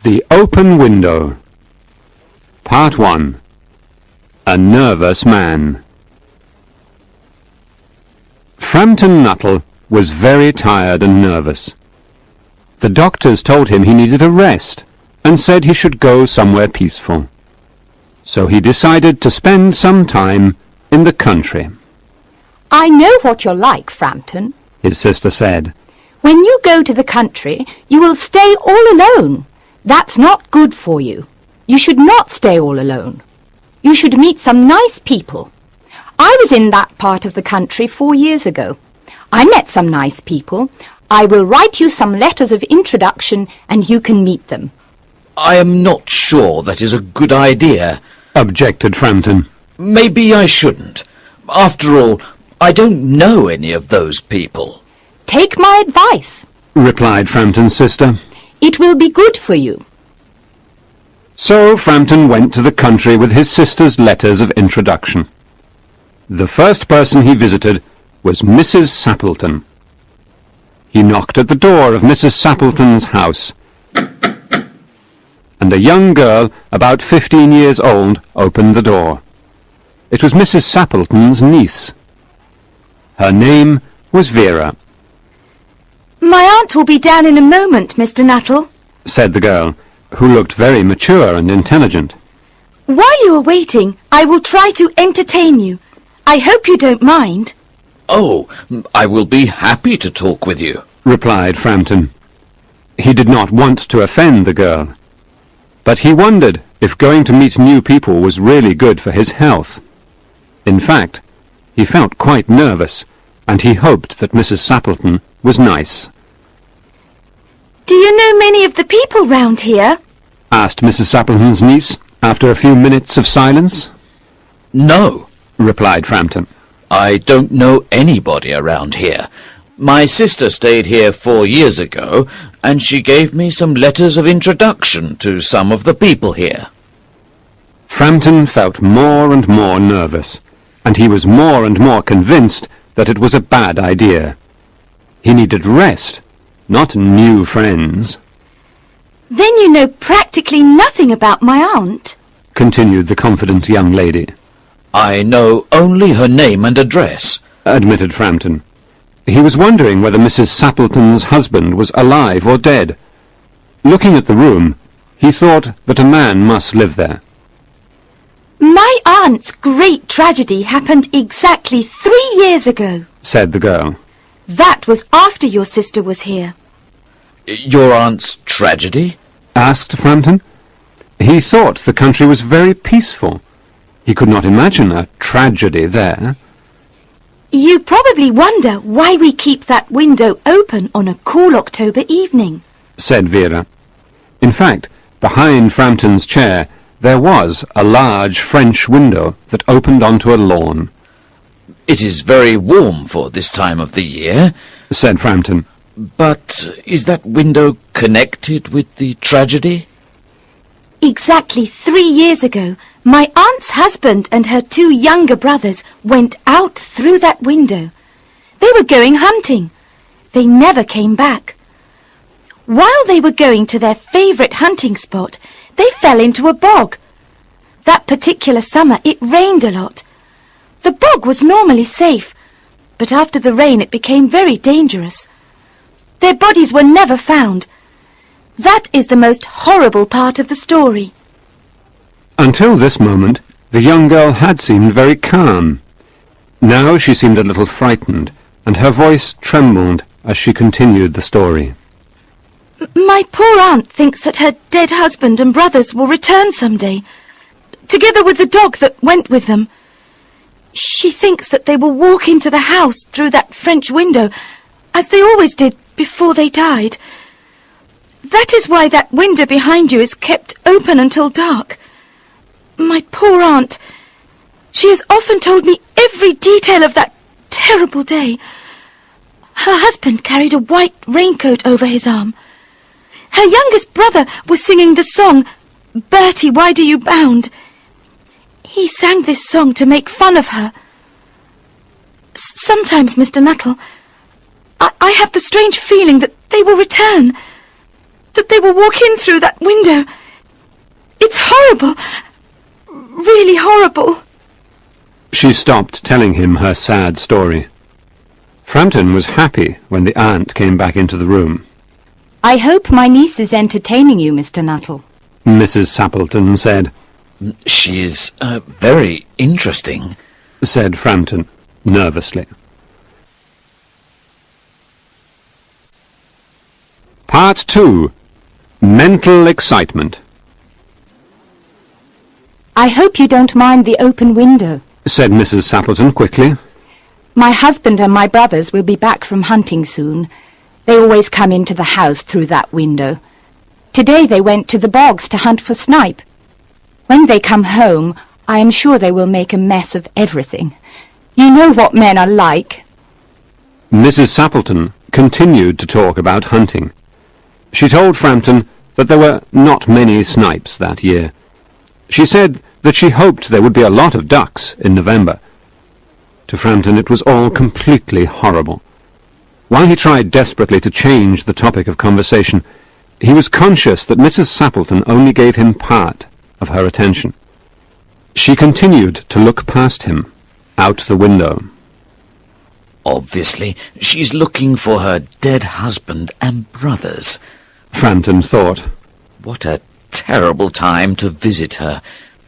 The Open Window. Part 1. A Nervous Man. Frampton Nuttall was very tired and nervous. The doctors told him he needed a rest and said he should go somewhere peaceful. So he decided to spend some time in the country. "I know what you're like, Frampton," his sister said. "When you go to the country, you will stay all alone. That's not good for you. You should not stay all alone. You should meet some nice people. I was in that part of the country 4 years ago. I met some nice people. I will write you some letters of introduction and you can meet them." "I am not sure that is a good idea," objected Frampton. "Maybe I shouldn't. After all, I don't know any of those people." "Take my advice. Replied Frampton's sister. It will be good for you." So Frampton went to the country with his sister's letters of introduction. The first person he visited was Mrs. Sappleton. He knocked at the door of Mrs. Sappleton's house, and a young girl about 15 years old opened the door. It was Mrs. Sappleton's niece. Her name was Vera. "My aunt will be down in a moment, Mr. Nuttall," said the girl, who looked very mature and intelligent. "While you are waiting, I will try to entertain you. I hope you don't mind." "Oh, I will be happy to talk with you," replied Frampton. He did not want to offend the girl, but he wondered if going to meet new people was really good for his health. In fact, he felt quite nervous, and he hoped that Mrs. Sappleton was nice. "Do you know many of the people round here?" asked Mrs. Sappleton's niece, after a few minutes of silence. "No," replied Frampton. "I don't know anybody around here. My sister stayed here 4 years ago, and she gave me some letters of introduction to some of the people here." Frampton felt more and more nervous, and he was more and more convinced that it was a bad idea. He needed rest, not new friends. "Then you know practically nothing about my aunt," continued the confident young lady. "I know only her name and address," admitted Frampton. He was wondering whether Mrs. Sappleton's husband was alive or dead. Looking at the room, he thought that a man must live there. "My aunt's great tragedy happened exactly 3 years ago," said the girl. "That was after your sister was here." "Your aunt's tragedy?" asked Frampton. He thought the country was very peaceful. He could not imagine a tragedy there. "You probably wonder why we keep that window open on a cool October evening," said Vera. In fact, behind Frampton's chair there was a large French window that opened onto a lawn. "It is very warm for this time of the year," said Frampton. "But is that window connected with the tragedy?" "Exactly 3 years ago, my aunt's husband and her 2 younger brothers went out through that window. They were going hunting. They never came back. While they were going to their favourite hunting spot, they fell into a bog. That particular summer it rained a lot. The bog was normally safe, but after the rain it became very dangerous. Their bodies were never found. That is the most horrible part of the story." Until this moment, the young girl had seemed very calm. Now she seemed a little frightened, and her voice trembled as she continued the story. "My poor aunt thinks that her dead husband and brothers will return someday, together with the dog that went with them. She thinks that they will walk into the house through that French window, as they always did before they died. That is why that window behind you is kept open until dark. My poor aunt, she has often told me every detail of that terrible day. Her husband carried a white raincoat over his arm. Her youngest brother was singing the song, 'Bertie, why do you bound?' He sang this song to make fun of her. Sometimes, Mr. Nuttall, I have the strange feeling that they will return. that they will walk in through that window. It's horrible. Really horrible. She stopped telling him her sad story. Frampton was happy when the aunt came back into the room. I hope my niece is entertaining you, Mr. Nuttall. Mrs. Sappleton said. She is very interesting, said Frampton nervously. Part 2. Mental excitement. I hope you don't mind the open window, said Mrs. Sappleton quickly. My husband and my brothers will be back from hunting soon. They always come into the house through that window. Today they went to the bogs to hunt for snipe. When they come home, I am sure they will make a mess of everything. You know what men are like. Mrs. Sappleton continued to talk about hunting. She told Frampton that there were not many snipes that year. She said that she hoped there would be a lot of ducks in November. To Frampton it was all completely horrible. While he tried desperately to change the topic of conversation, he was conscious that Mrs. Sappleton only gave him part of her attention. She continued to look past him, out the window. Obviously, she's looking for her dead husband and brothers. Frampton thought. What a terrible time to visit her.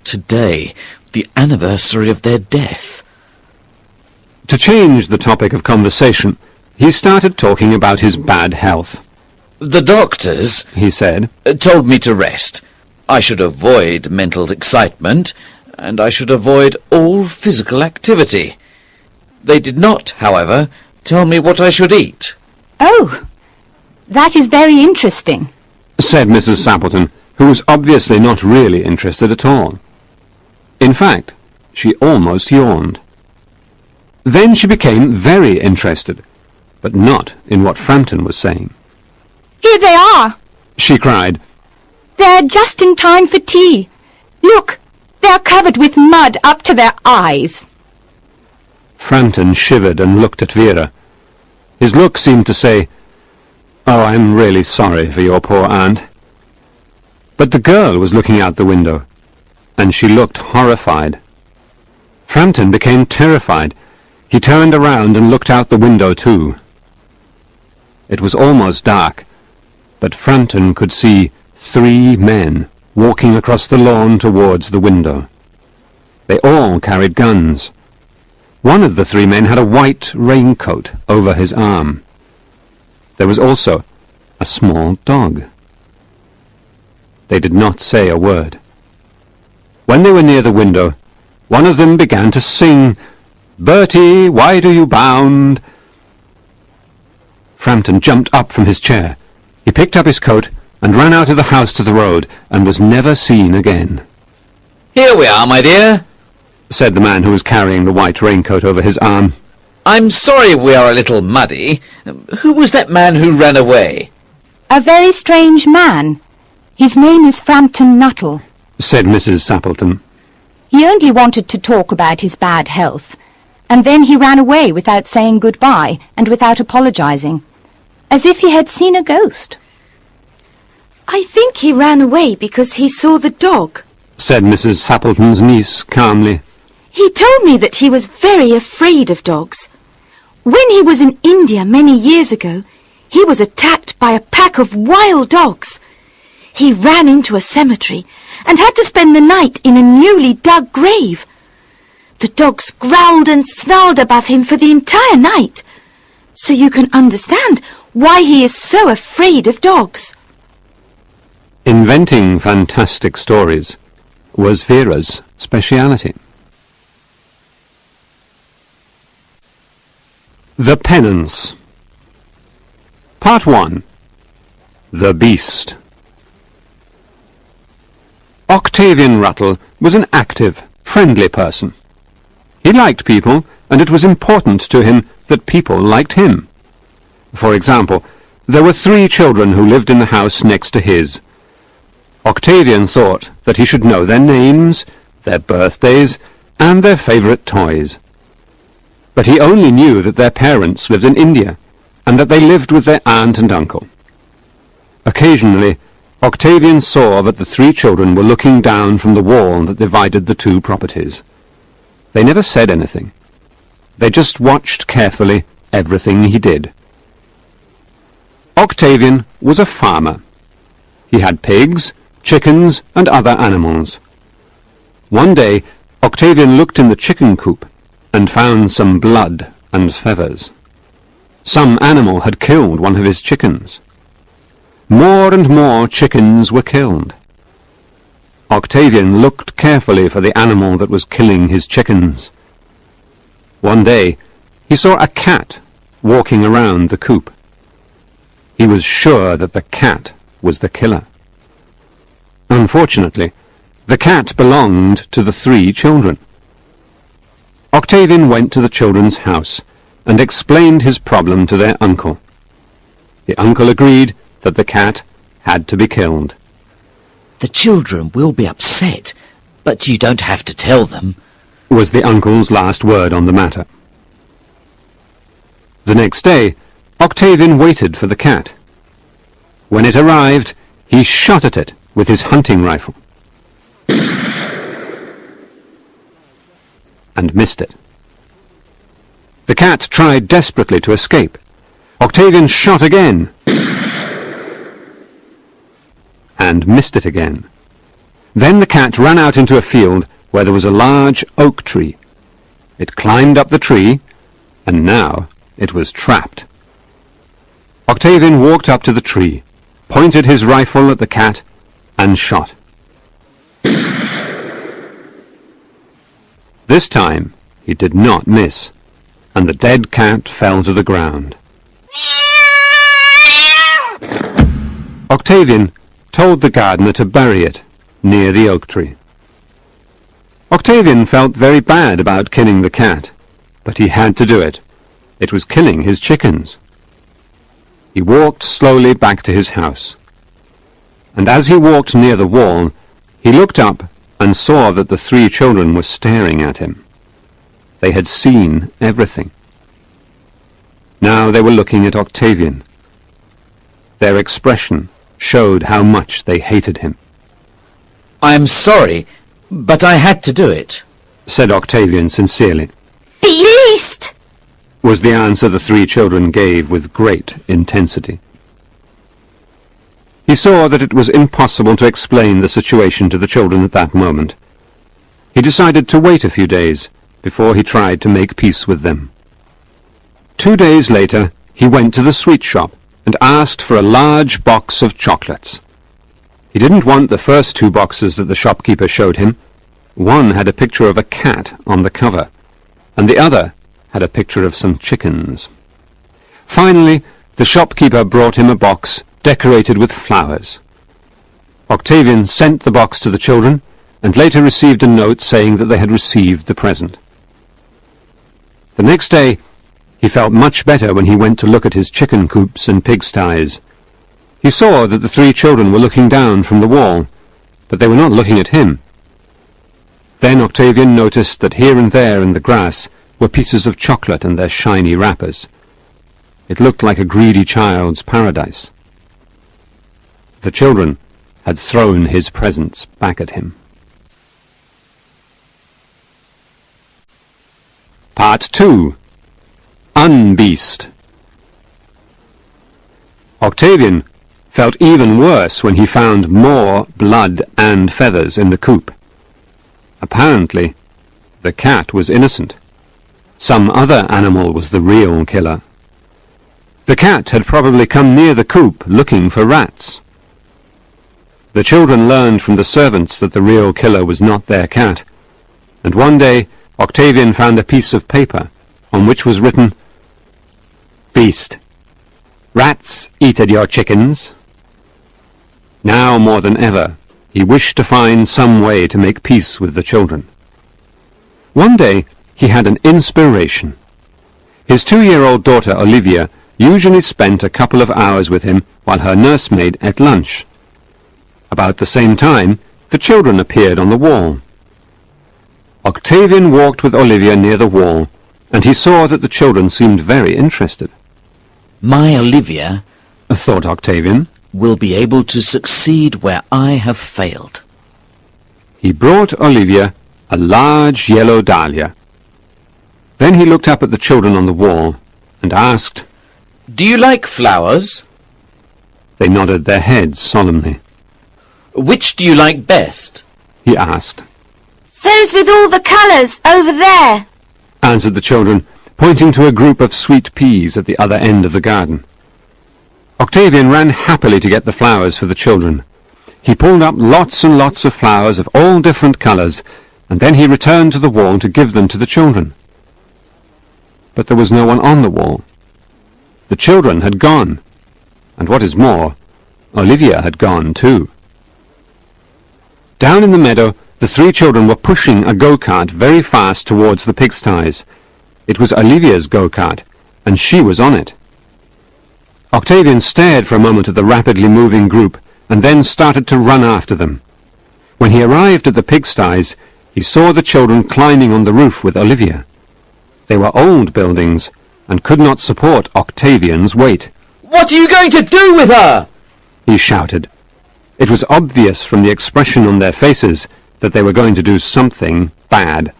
Today, the anniversary of their death. To change the topic of conversation, he started talking about his bad health. The doctors, he said, told me to rest. I should avoid mental excitement, and I should avoid all physical activity. They did not, however, tell me what I should eat. Oh, that is very interesting, said Mrs. Sappleton, who was obviously not really interested at all. In fact, she almost yawned. Then she became very interested, but not in what Frampton was saying. Here they are, she cried. They're just in time for tea. Look, they're covered with mud up to their eyes. Frampton shivered and looked at Vera. His look seemed to say, "Oh, I'm really sorry for your poor aunt." But the girl was looking out the window, and she looked horrified. Frampton became terrified. He turned around and looked out the window too. It was almost dark, but Frampton could see 3 men walking across the lawn towards the window. They all carried guns. One of the 3 men had a white raincoat over his arm. There was also a small dog. They did not say a word. When they were near the window, one of them began to sing, "Bertie, why do you bound?" Frampton jumped up from his chair. He picked up his coat and ran out of the house to the road, and was never seen again. "Here we are, my dear," said the man who was carrying the white raincoat over his arm. "I'm sorry we are a little muddy. Who was that man who ran away?" A very strange man. His name is Frampton Nuttall, said Mrs. Sappleton. He only wanted to talk about his bad health, and then he ran away without saying goodbye and without apologizing, as if he had seen a ghost. I think he ran away because he saw the dog, said Mrs. Sappleton's niece calmly. He told me that he was very afraid of dogs. When he was in India many years ago, he was attacked by a pack of wild dogs. He ran into a cemetery and had to spend the night in a newly dug grave. The dogs growled and snarled above him for the entire night. So you can understand why he is so afraid of dogs. Inventing fantastic stories was Vera's speciality. The Penance. Part 1. The Beast. Octavian Ruttall was an active, friendly person. He liked people, and it was important to him that people liked him. For example, there were 3 children who lived in the house next to his. Octavian thought that he should know their names, their birthdays, and their favourite toys. But he only knew that their parents lived in India, and that they lived with their aunt and uncle. Occasionally, Octavian saw that the three children were looking down from the wall that divided the two properties. They never said anything. They just watched carefully everything he did. Octavian was a farmer. He had pigs, chickens, and other animals. One day, Octavian looked in the chicken coop and found some blood and feathers. Some animal had killed one of his chickens. More and more chickens were killed. Octavian looked carefully for the animal that was killing his chickens. One day, he saw a cat walking around the coop. He was sure that the cat was the killer. Unfortunately, the cat belonged to the three children. Octavian went to the children's house and explained his problem to their uncle. The uncle agreed that the cat had to be killed. The children will be upset, but you don't have to tell them, was the uncle's last word on the matter. The next day, Octavian waited for the cat. When it arrived, he shot at it with his hunting rifle and missed it. The cat tried desperately to escape. Octavian shot again and missed it again. Then the cat ran out into a field where there was a large oak tree. It climbed up the tree, and now it was trapped. Octavian walked up to the tree, pointed his rifle at the cat, and shot. This time he did not miss, and the dead cat fell to the ground. Octavian told the gardener to bury it near the oak tree. Octavian felt very bad about killing the cat, but he had to do it. It was killing his chickens. He walked slowly back to his house. And as he walked near the wall, he looked up and saw that the three children were staring at him. They had seen everything. Now they were looking at Octavian. Their expression showed how much they hated him. "I am sorry, but I had to do it," said Octavian sincerely. Beast! Was the answer the three children gave with great intensity. He saw that it was impossible to explain the situation to the children at that moment. He decided to wait a few days before he tried to make peace with them. 2 days later, he went to the sweet shop and asked for a large box of chocolates. He didn't want the first 2 boxes that the shopkeeper showed him. One had a picture of a cat on the cover, and the other had a picture of some chickens. Finally, the shopkeeper brought him a box decorated with flowers. Octavian sent the box to the children, and later received a note saying that they had received the present. The next day, he felt much better when he went to look at his chicken coops and pigsties. He saw that the 3 children were looking down from the wall, but they were not looking at him. Then Octavian noticed that here and there in the grass were pieces of chocolate and their shiny wrappers. It looked like a greedy child's paradise. The children had thrown his presents back at him. Part 2. Unbeast. Octavian felt even worse when he found more blood and feathers in the coop. Apparently, the cat was innocent. Some other animal was the real killer. The cat had probably come near the coop looking for rats. The children learned from the servants that the real killer was not their cat, and one day Octavian found a piece of paper on which was written, "Beast, rats eated your chickens." Now more than ever, he wished to find some way to make peace with the children. One day, he had an inspiration. His 2-year-old daughter, Olivia, usually spent a couple of hours with him while her nursemaid ate lunch. About the same time, the children appeared on the wall. Octavian walked with Olivia near the wall, and he saw that the children seemed very interested. "My Olivia," thought Octavian, will be able to succeed where I have failed. He brought Olivia a large yellow dahlia. Then he looked up at the children on the wall and asked, Do you like flowers? They nodded their heads solemnly. Which do you like best? He asked, Those with all the colours, over there. answered the children, pointing to a group of sweet peas at the other end of the garden. Octavian ran happily to get the flowers for the children. He pulled up lots and lots of flowers of all different colours, and then he returned to the wall to give them to the children. But there was no one on the wall. The children had gone, and what is more, Olivia had gone too. Down in the meadow, the three children were pushing a go-kart very fast towards the pigsties. It was Olivia's go-kart, and she was on it. Octavian stared for a moment at the rapidly moving group, and then started to run after them. When he arrived at the pigsties, he saw the children climbing on the roof with Olivia. They were old buildings, and could not support Octavian's weight. What are you going to do with her? He shouted. It was obvious from the expression on their faces that they were going to do something bad,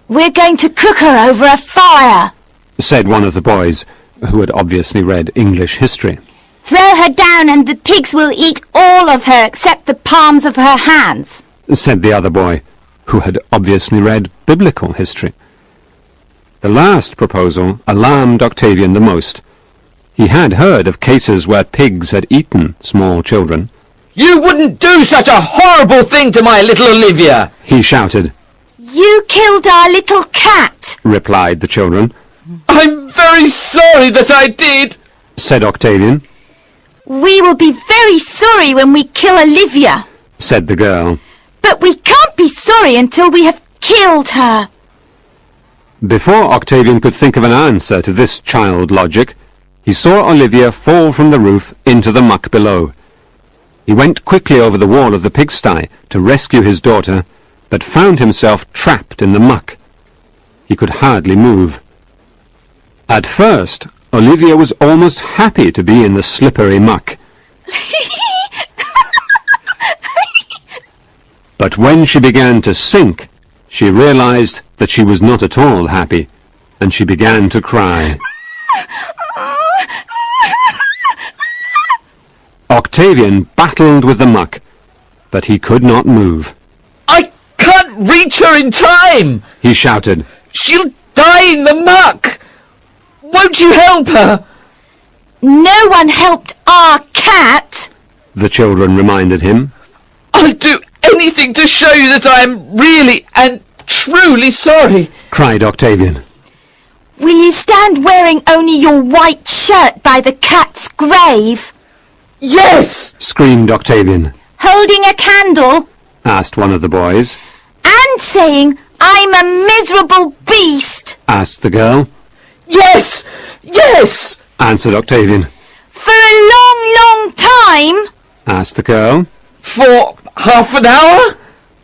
We're going to cook her over a fire. said one of the boys, who had obviously read English history. Throw her down and the pigs will eat all of her except the palms of her hands. Said the other boy, who had obviously read biblical history. The last proposal alarmed Octavian the most. He had heard of cases where pigs had eaten small children. You wouldn't do such a horrible thing to my little Olivia! He shouted, You killed our little cat. replied the children. I'm very sorry that I did! Said Octavian, We will be very sorry when we kill Olivia. said the girl. But we can't be sorry until we have killed her. Before Octavian could think of an answer to this child logic, he saw Olivia fall from the roof into the muck below. He went quickly over the wall of the pigsty to rescue his daughter, but found himself trapped in the muck. He could hardly move. At first, Olivia was almost happy to be in the slippery muck. But when she began to sink, she realized that she was not at all happy, and she began to cry. Octavian battled with the muck, but he could not move. I can't reach her in time! He shouted, She'll die in the muck! Won't you help her? No one helped our cat. the children reminded him. I'll do anything to show you that I am really and truly sorry. Cried Octavian. Will you stand wearing only your white shirt by the cat's grave? Yes! Screamed Octavian. Holding a candle? Asked one of the boys. And saying, I'm a miserable beast. Asked the girl. Yes! Yes! Answered Octavian. For a long, long time. Asked the girl. For half an hour?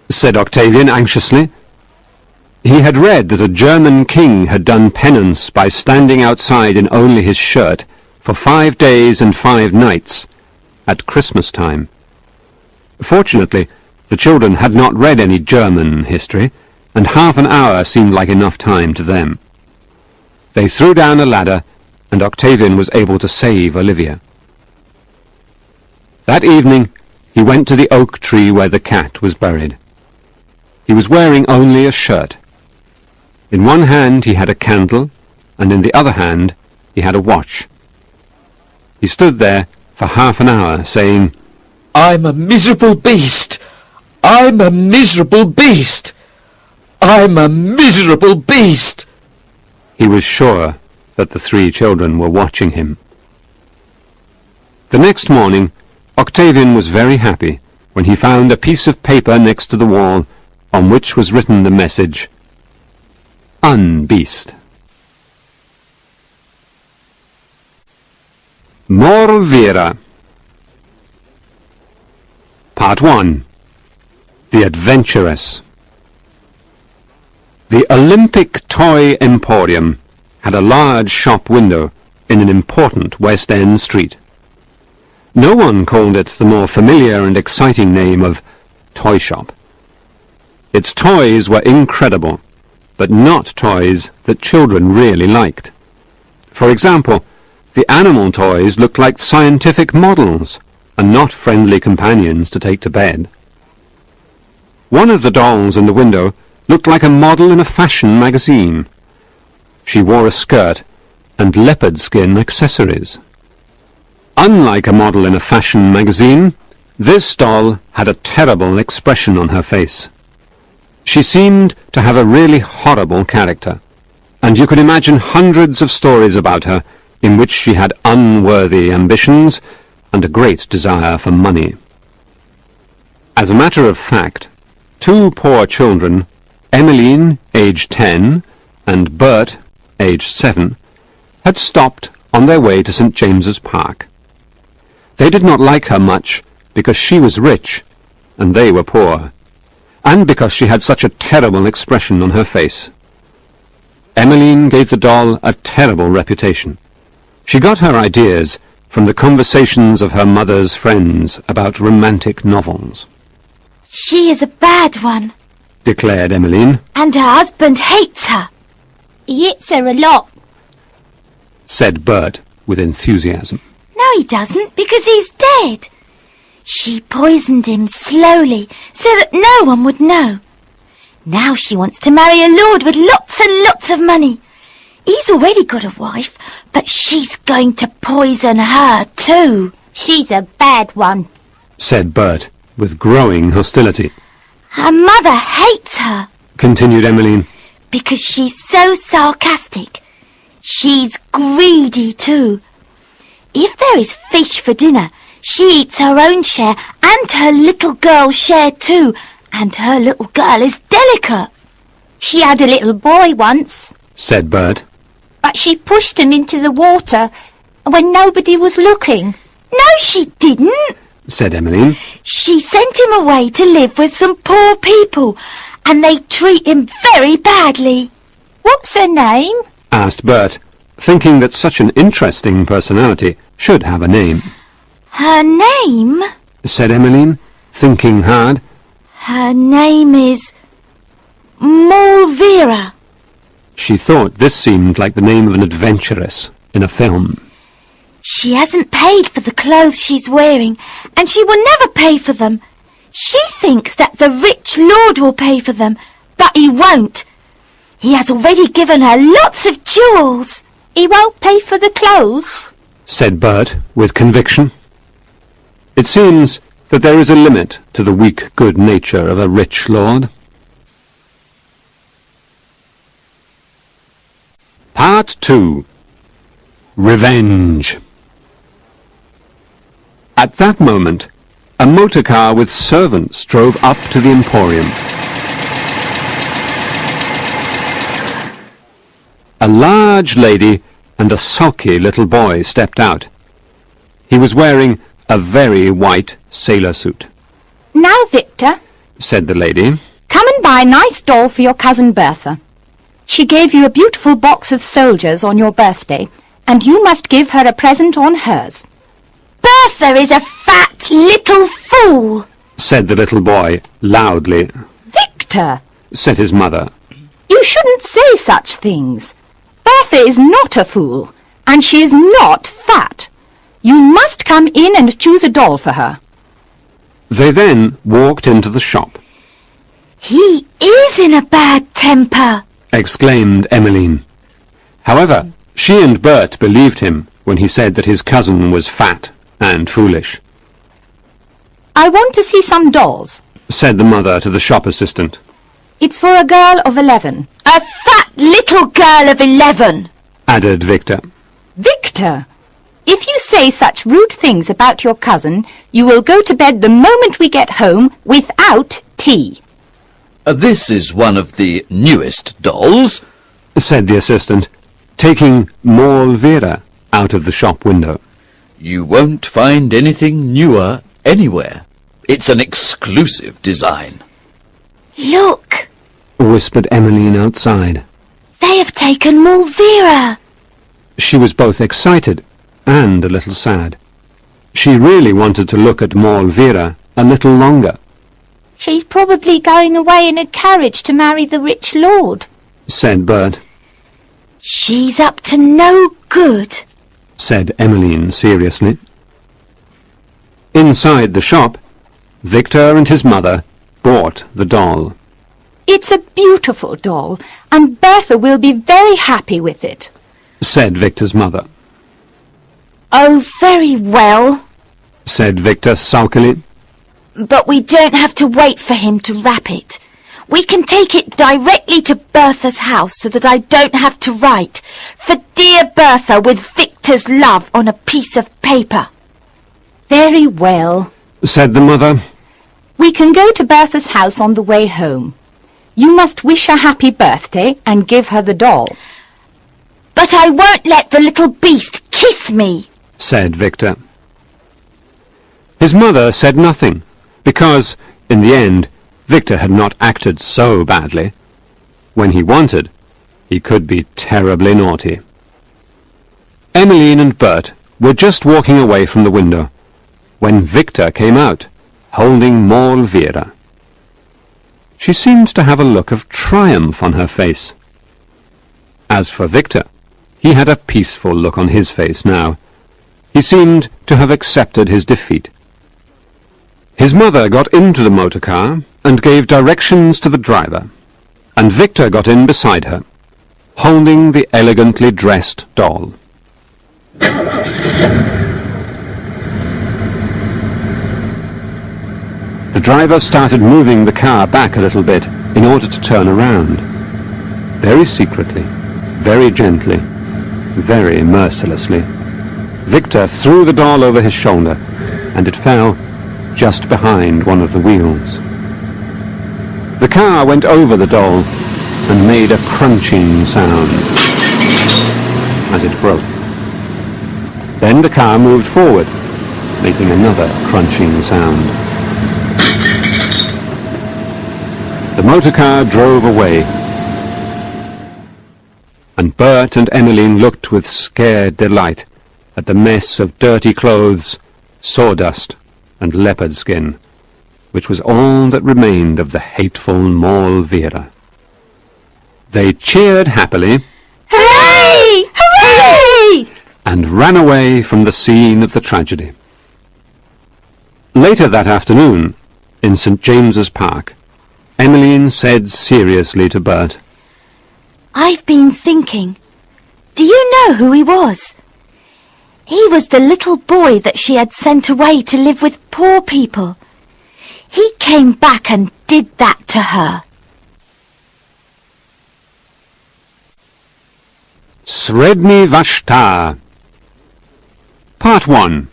Said Octavian anxiously. He had read that a German king had done penance by standing outside in only his shirt for 5 days and 5 nights at Christmas time. Fortunately, the children had not read any German history, and half an hour seemed like enough time to them. They threw down a ladder, and Octavian was able to save Olivia. That evening, he went to the oak tree where the cat was buried. He was wearing only a shirt. In one hand he had a candle, and in the other hand he had a watch. He stood there for half an hour, saying, I'm a miserable beast. I'm a miserable beast. I'm a miserable beast. He was sure that the 3 children were watching him. The next morning, Octavian was very happy when he found a piece of paper next to the wall on which was written the message, Unbeast. Moral Vera. Part 1. The Adventuress. The Olympic Toy Emporium had a large shop window in an important West End street. No one called it the more familiar and exciting name of toy shop. Its toys were incredible, but not toys that children really liked. For example, the animal toys looked like scientific models and not friendly companions to take to bed. One of the dolls in the window looked like a model in a fashion magazine. She wore a skirt and leopard skin accessories. Unlike a model in a fashion magazine, this doll had a terrible expression on her face. She seemed to have a really horrible character, and you could imagine hundreds of stories about her in which she had unworthy ambitions and a great desire for money. As a matter of fact, two poor children, Emmeline, aged 10, and Bert, aged 7, had stopped on their way to St. James's Park. They did not like her much because she was rich and they were poor, and because she had such a terrible expression on her face. Emmeline gave the doll a terrible reputation. She got her ideas from the conversations of her mother's friends about romantic novels. She is a bad one, Declared Emmeline, and her husband hates her. He hits her a lot. said Bert with enthusiasm. No, he doesn't, because he's dead. She poisoned him slowly so that no one would know. Now she wants to marry a lord with lots and lots of money. He's already got a wife, but she's going to poison her too. She's a bad one. Said Bert with growing hostility. Her mother hates her Continued Emmeline. because she's so sarcastic. She's greedy too. If there is fish for dinner, she eats her own share and her little girl's share too, and her little girl is delicate. She had a little boy once, Said Bert. but she pushed him into the water when nobody was looking. No, she didn't. Said Emmeline. She sent him away to live with some poor people, and they treat him very badly. What's her name? Asked Bert, thinking that such an interesting personality should have a name. Her name? Said Emmeline, thinking hard. Her name is Malvira. She thought this seemed like the name of an adventuress in a film. She hasn't paid for the clothes she's wearing, and she will never pay for them. She thinks that the rich lord will pay for them, but he won't. He has already given her lots of jewels. He won't pay for the clothes. Said Bert with conviction. It seems that there is a limit to the weak good nature of a rich lord. Part 2. Revenge. At that moment, a motor car with servants drove up to the Emporium. A large lady and a sulky little boy stepped out. He was wearing a very white sailor suit. Now, Victor, Said the lady. come and buy a nice doll for your cousin Bertha. She gave you a beautiful box of soldiers on your birthday, and you must give her a present on hers. Bertha is a fat little fool. Said the little boy loudly. Victor, Said his mother. you shouldn't say such things. Bertha is not a fool, and she is not fat. You must come in and choose a doll for her. They then walked into the shop. He is in a bad temper. Exclaimed Emmeline. However, she and Bert believed him when he said that his cousin was fat and foolish. I want to see some dolls. Said the mother to the shop assistant. It's for a girl of 11. A fat little girl of 11. Added Victor. Victor, if you say such rude things about your cousin, you will go to bed the moment we get home without tea. This is one of the newest dolls. Said the assistant, taking Malvira out of the shop window. You won't find anything newer anywhere. It's an exclusive design. Look, Whispered Emmeline outside. they have taken Malvira. She was both excited and a little sad. She really wanted to look at Moll Vera a little longer, She's probably going away in a carriage to marry the rich lord. said Bert. She's up to no good. Said Emmeline seriously. Inside the shop, Victor and his mother bought the doll. It's a beautiful doll, and Bertha will be very happy with it. Said Victor's mother. Oh, very well. Said Victor sulkily. But we don't have to wait for him to wrap it. We can take it directly to Bertha's house so that I don't have to write, "For dear Bertha, with Victor's love," on a piece of paper. Very well. Said the mother. We can go to Bertha's house on the way home. You must wish her happy birthday and give her the doll. But I won't let the little beast kiss me. Said Victor. His mother said nothing, because, in the end, Victor had not acted so badly. When he wanted, he could be terribly naughty. Emmeline and Bert were just walking away from the window, when Victor came out, holding Moll Vera. She seemed to have a look of triumph on her face. As for Victor, he had a peaceful look on his face now. He seemed to have accepted his defeat. His mother got into the motor car and gave directions to the driver, and Victor got in beside her, holding the elegantly dressed doll. The driver started moving the car back a little bit in order to turn around. Very secretly, very gently, very mercilessly, Victor threw the doll over his shoulder, and it fell just behind one of the wheels. The car went over the doll and made a crunching sound as it broke. Then the car moved forward, making another crunching sound. The motor car drove away, and Bert and Emmeline looked with scared delight at the mess of dirty clothes, sawdust, and leopard skin, which was all that remained of the hateful Moll Vera. They cheered happily Hooray! Hooray! and ran away from the scene of the tragedy. Later that afternoon, in St. James's Park, Emmeline said seriously to Bert, I've been thinking. Do you know who he was? He was the little boy that she had sent away to live with poor people. He came back and did that to her. Sredni Vashta. Part 1.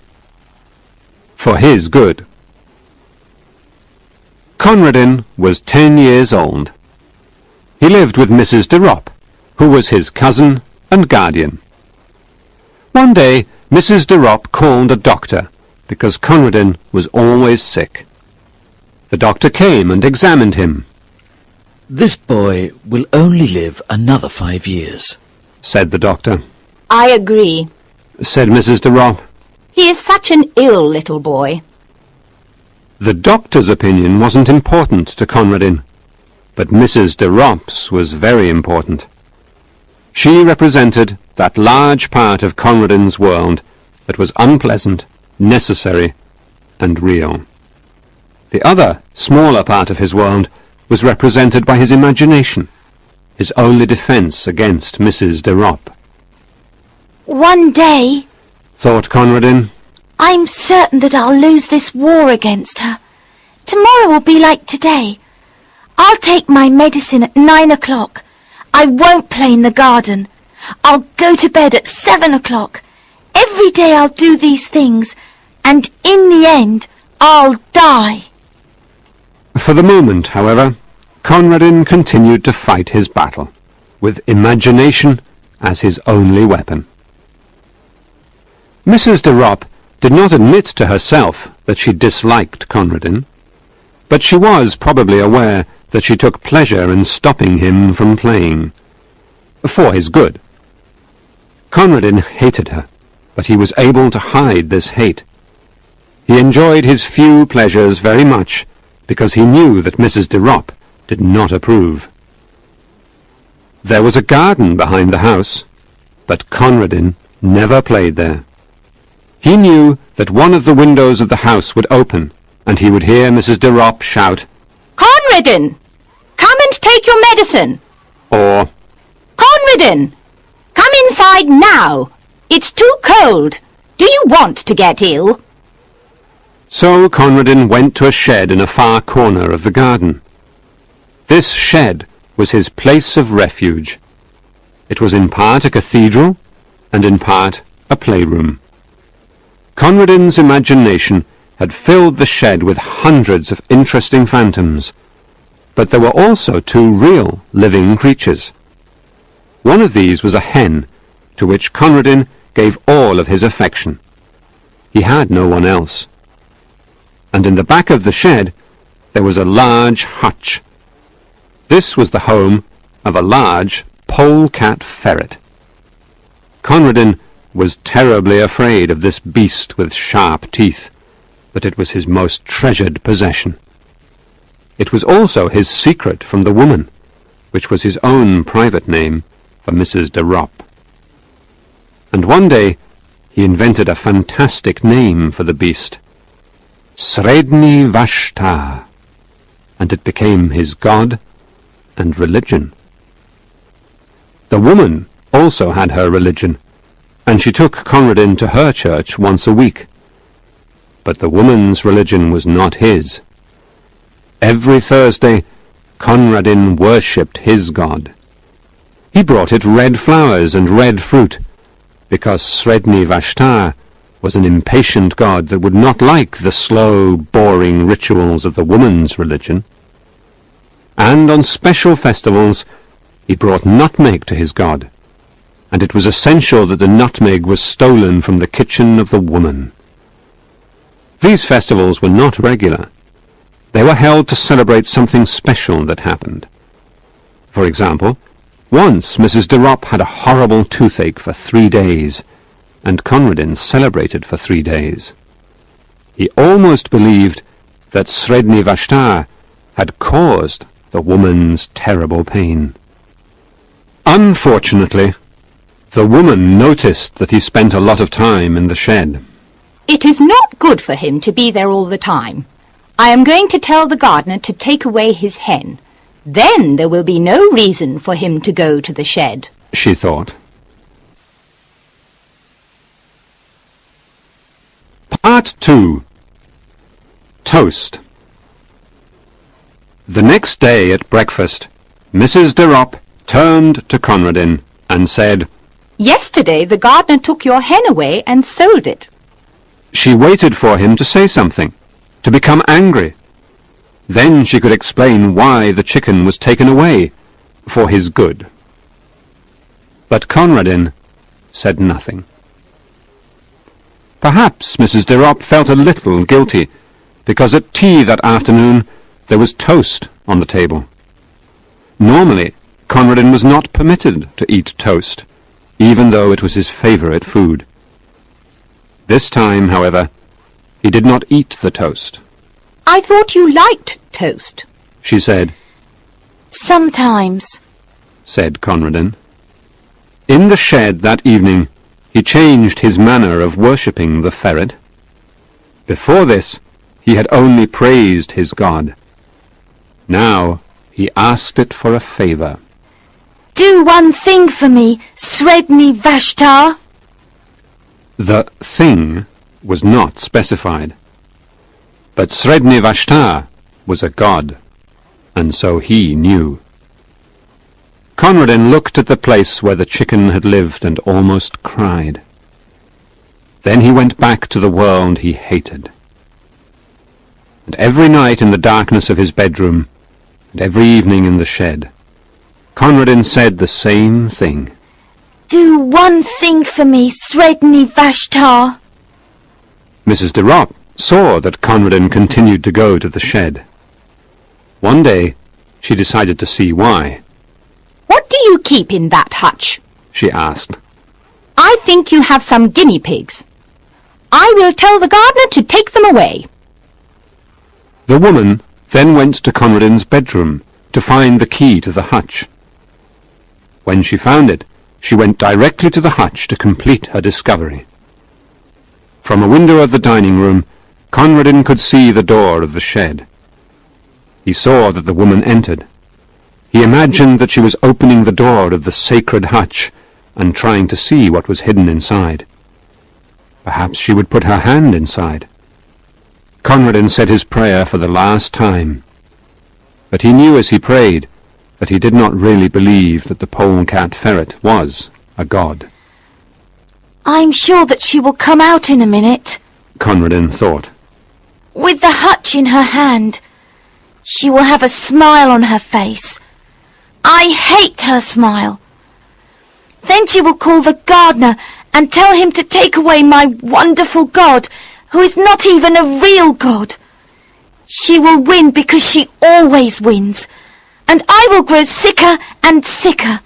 For his good. Conradin was 10 years old. He lived with Mrs. de Ropp, who was his cousin and guardian. One day, Mrs. de Ropp called a doctor, because Conradin was always sick. The doctor came and examined him. This boy will only live another 5 years. Said the doctor. I agree. Said Mrs. de Ropp. He is such an ill little boy. The doctor's opinion wasn't important to Conradin, but Mrs. de Ropp's was very important. She represented that large part of Conradin's world that was unpleasant, necessary, and real. The other, smaller part of his world was represented by his imagination, his only defence against Mrs. de Ropp. One day, Thought Conradin, I'm certain that I'll lose this war against her. Tomorrow will be like today. I'll take my medicine at 9 o'clock. I won't play in the garden. I'll go to bed at 7 o'clock. Every day I'll do these things, and in the end, I'll die. For the moment, however, Conradin continued to fight his battle, with imagination as his only weapon. Mrs. de Ropp did not admit to herself that she disliked Conradin, but she was probably aware that she took pleasure in stopping him from playing, for his good. Conradin hated her, but he was able to hide this hate, He enjoyed his few pleasures very much, because he knew that Mrs. de Ropp did not approve. There was a garden behind the house, but Conradin never played there. He knew that one of the windows of the house would open, and he would hear Mrs. de Ropp shout, Conradin! Come and take your medicine! or, Conradin! Come inside now! It's too cold! Do you want to get ill? So Conradin went to a shed in a far corner of the garden. This shed was his place of refuge. It was in part a cathedral, and in part a playroom. Conradin's imagination had filled the shed with hundreds of interesting phantoms, but there were also 2 real living creatures. One of these was a hen, to which Conradin gave all of his affection. He had no one else. And in the back of the shed there was a large hutch. This was the home of a large polecat ferret. Conradin was terribly afraid of this beast with sharp teeth, but it was his most treasured possession. It was also his secret from the woman, which was his own private name for Mrs. de Ropp. And one day he invented a fantastic name for the beast, Sredni Vashtar, and it became his god and religion. The woman also had her religion, and she took Conradin to her church once a week. But the woman's religion was not his. Every Thursday, Conradin worshipped his god. He brought it red flowers and red fruit, because Sredni Vashtar was an impatient god that would not like the slow, boring rituals of the woman's religion. And on special festivals he brought nutmeg to his god, and it was essential that the nutmeg was stolen from the kitchen of the woman. These festivals were not regular. They were held to celebrate something special that happened. For example, once Mrs. de Ropp had a horrible toothache for 3 days, and Conradin celebrated for 3 days. He almost believed that Sredni Vashtar had caused the woman's terrible pain. Unfortunately, the woman noticed that he spent a lot of time in the shed. It is not good for him to be there all the time. I am going to tell the gardener to take away his hen. Then there will be no reason for him to go to the shed, she thought. Part 2. Toast. The next day at breakfast, Mrs. de Ropp turned to Conradin and said, Yesterday the gardener took your hen away and sold it. She waited for him to say something, to become angry. Then she could explain why the chicken was taken away, for his good. But Conradin said nothing. Perhaps Mrs. de Ropp felt a little guilty, because at tea that afternoon there was toast on the table. Normally, Conradin was not permitted to eat toast, even though it was his favourite food. This time, however, he did not eat the toast. I thought you liked toast, she said. Sometimes, said Conradin. In the shed that evening, he changed his manner of worshipping the ferret. Before this, he had only praised his god. Now he asked it for a favour. Do one thing for me, Sredni Vashtar. The thing was not specified. But Sredni Vashtar was a god, and so he knew. Conradin looked at the place where the chicken had lived and almost cried. Then he went back to the world he hated. And every night in the darkness of his bedroom, and every evening in the shed, Conradin said the same thing. Do one thing for me, Sredni Vashtar. Mrs. de Ropp saw that Conradin continued to go to the shed. One day she decided to see why. What do you keep in that hutch? She asked. I think you have some guinea pigs. I will tell the gardener to take them away. The woman then went to Conradin's bedroom to find the key to the hutch. When she found it, she went directly to the hutch to complete her discovery. From a window of the dining room, Conradin could see the door of the shed. He saw that the woman entered. He imagined that she was opening the door of the sacred hutch and trying to see what was hidden inside. Perhaps she would put her hand inside. Conradin said his prayer for the last time. But he knew as he prayed that he did not really believe that the polecat ferret was a god. I'm sure that she will come out in a minute, Conradin thought. with the hutch in her hand. She will have a smile on her face. I hate her smile. Then she will call the gardener and tell him to take away my wonderful god, who is not even a real god. She will win because she always wins, and I will grow sicker and sicker,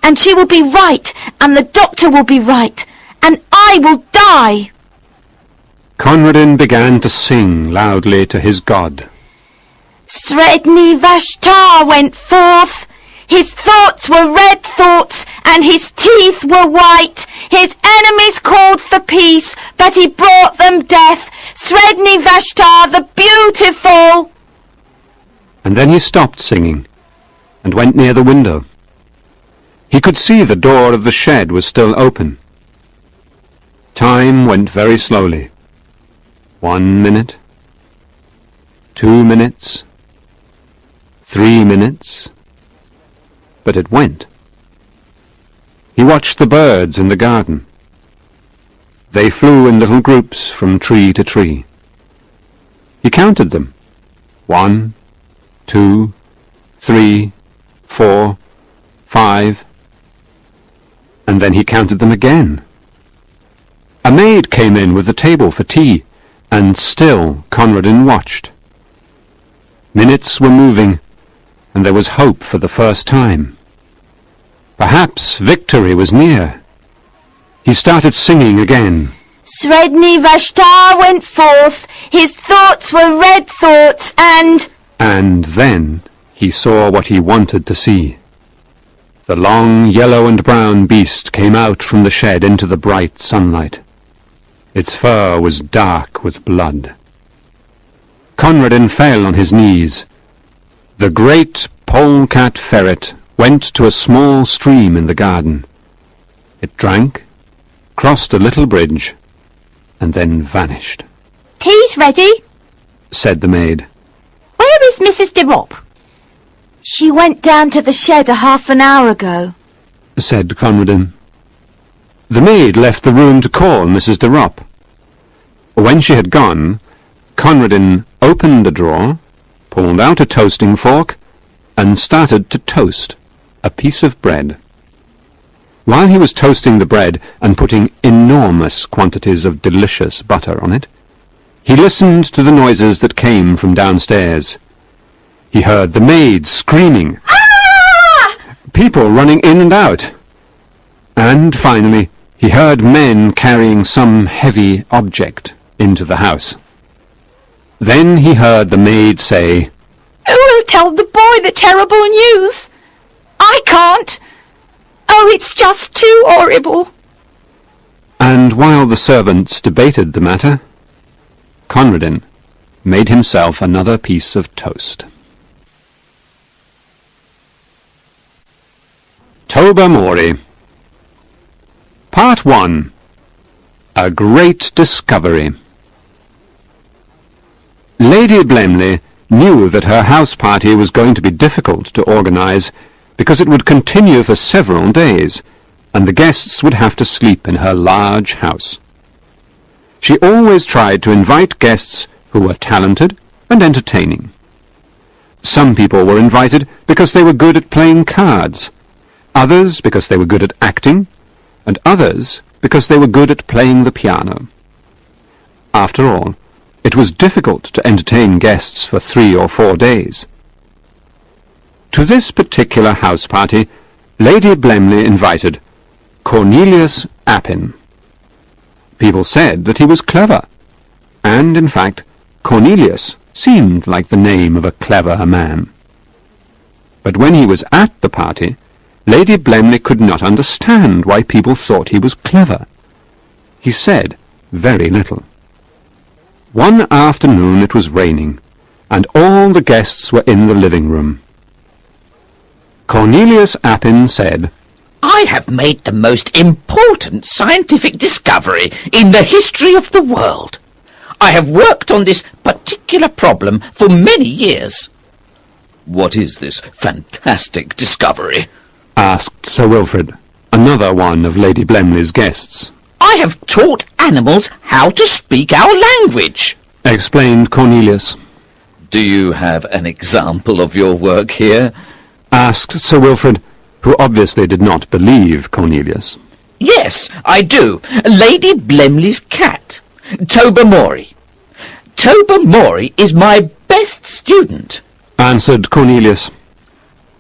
and she will be right, and the doctor will be right, and I will die. Conradin began to sing loudly to his god. Sredni Vashtar went forth. His thoughts were red thoughts, and his teeth were white. His enemies called for peace, but he brought them death. Sredni Vashtar the beautiful. And then he stopped singing and went near the window. He could see the door of the shed was still open. Time went very slowly. 1 minute, 2 minutes, 3 minutes, but it went. He watched the birds in the garden. They flew in little groups from tree to tree. He counted them. 1, 2, 3, 4, 5, and then he counted them again. A maid came in with the table for tea, and still Conradin watched. Minutes were moving, and there was hope for the first time. Perhaps victory was near. He started singing again. Sredni Vashtar went forth. His thoughts were red thoughts, and then he saw what he wanted to see. The long yellow and brown beast came out from the shed into the bright sunlight. Its fur was dark with blood. Conradin fell on his knees. The great polecat ferret went to a small stream in the garden. It drank, crossed a little bridge, and then vanished. Tea's ready, Said the maid. Where is Mrs. de Ropp? she went down to the shed a half an hour ago. Said Conradin. The maid left the room to call Mrs. de Ropp. When she had gone, Conradin opened a drawer, pulled out a toasting fork, and started to toast a piece of bread. While he was toasting the bread and putting enormous quantities of delicious butter on it, he listened to the noises that came from downstairs. He heard the maid screaming, Ah! people running in and out, and finally he heard men carrying some heavy object into the house. Then he heard the maid say, Who will tell the boy the terrible news? I can't. Oh, it's just too horrible. and while the servants debated the matter, Conradin made himself another piece of toast. Tobermory. Part 1. A Great Discovery. Lady Blemley knew that her house party was going to be difficult to organize because it would continue for several days, and the guests would have to sleep in her large house. She always tried to invite guests who were talented and entertaining. Some people were invited because they were good at playing cards, others because they were good at acting, and others because they were good at playing the piano. After all, it was difficult to entertain guests for 3 or 4 days. To this particular house party, Lady Blemley invited Cornelius Appin. People said that he was clever, and, in fact, Cornelius seemed like the name of a clever man. But when he was at the party, Lady Blemley could not understand why people thought he was clever. He said very little. One afternoon it was raining, and all the guests were in the living room. Cornelius Appin said, I have made the most important scientific discovery in the history of the world. I have worked on this particular problem for many years. What is this fantastic discovery? Asked Sir Wilfrid, another one of Lady Blemley's guests. I have taught animals how to speak our language, Explained Cornelius. Do you have an example of your work here? Asked Sir Wilfrid, who obviously did not believe Cornelius. Yes, I do. Lady Blemley's cat, Tobermory. Tobermory is my best student. Answered Cornelius.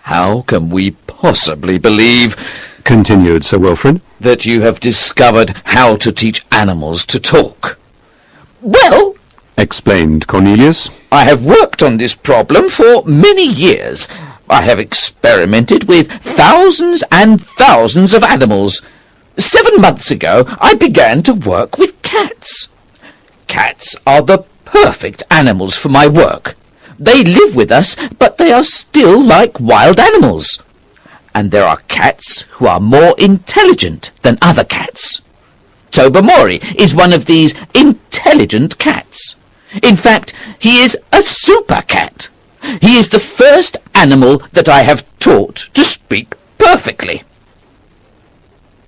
How can we possibly believe, Continued Sir Wilfrid, that you have discovered how to teach animals to talk? Well, explained Cornelius. I have worked on this problem for many years. I have experimented with thousands and thousands of animals. 7 months ago, I began to work with cats. Cats are the perfect animals for my work. They live with us, but they are still like wild animals. And there are cats who are more intelligent than other cats. Tobermory is one of these intelligent cats. In fact, he is a super cat. He is the first animal that I have taught to speak perfectly.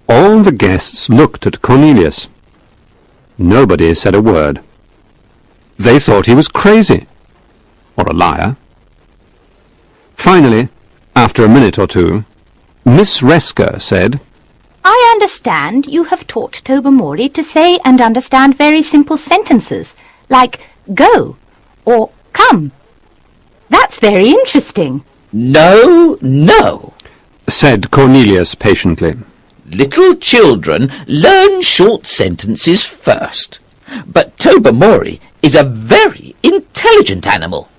All the guests looked at Cornelius. Nobody said a word. They thought he was crazy, or a liar. Finally, after a minute or two, Miss Resker said, I understand you have taught Tobermory to say and understand very simple sentences, like go or come. That's very interesting. No, no. Said Cornelius patiently. Little children learn short sentences first. But Tobermory is a very intelligent animal.